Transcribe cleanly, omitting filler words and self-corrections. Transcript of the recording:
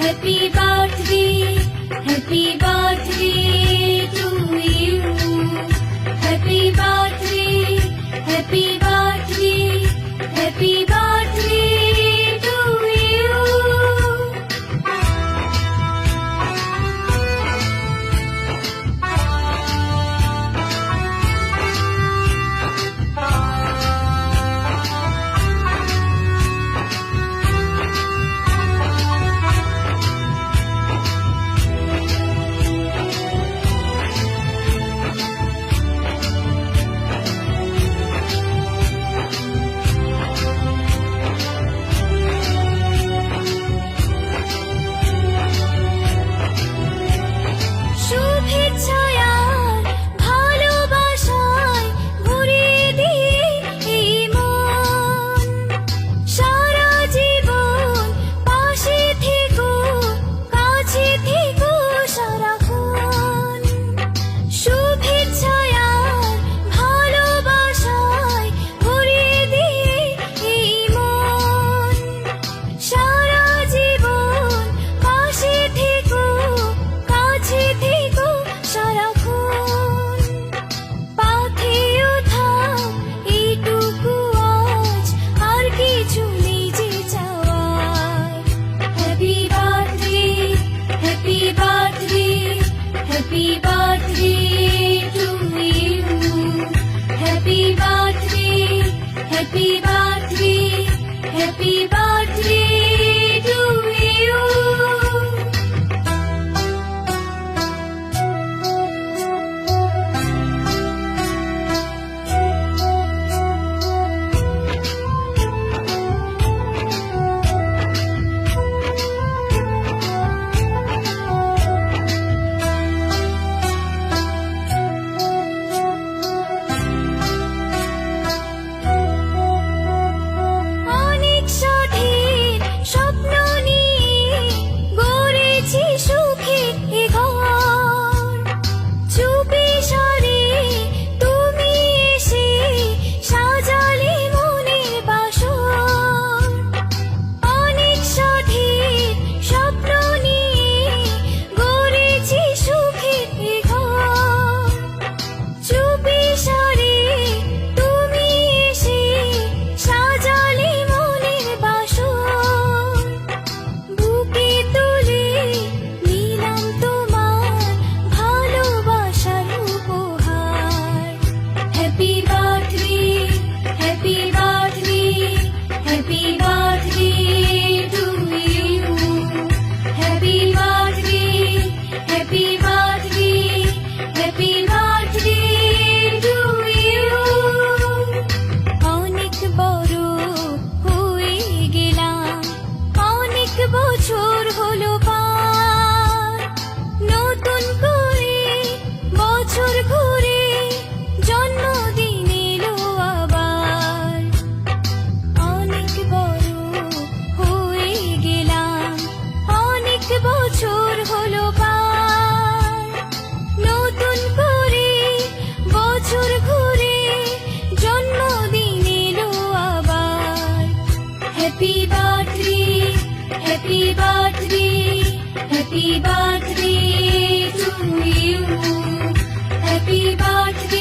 Happy birthday, happy birthday to you. Happy birthday, happy birthday, happy birthday to you. শুভেচ্ছায় আর ভালোবাসায় ভরিয়ে দিয়ে এই মন, সারা জীবন পাশে থেকো, কাছে থেকো সারাক্ষণ। শুভেচ্ছায় আর ভালোবাসায় ভরিয়ে দিয়ে এই মন, সারা জীবন পাশে থেকো, কাছে থেকো সারাক্ষণ। পাথেও থাক এইটুকু আজ, আর কিছু নেই যে চাওয়ার। Happy birthday, happy birthday, happy birthday to you. Happy birthday, happy birthday, happy birthday to you. অনেক স্বাধীন স্বপ্ন নিয়ে গড়েছি সুখের এ ঘর। চুপি সারে তুমি এসে সাজালে মনের বাসর। অনেক স্বাধীন স্বপ্ন নিয়ে গড়েছি সুখের এ ঘর। চুপি সারে তুমি এসে সাজালে মনের বাসর। বুকে তুলে নিলাম তোমার ভালোবাসার উপহার। Happy birthday, happy birthday, happy birthday to you. Happy birthday, happy birthday, happy birthday to you. অনেক বড় হয়ে গেলাম, অনেক বছর হলো পার। নতুন করে বছর ঘুরে জন্মদিন এলো আবার। অনেক বড় হয়ে গেলাম, অনেক বছর হলো পার। নতুন করে বছর ঘুরে জন্মদিন এলো আবার। Happy birthday, happy birthday, happy birthday to you. Happy birthday.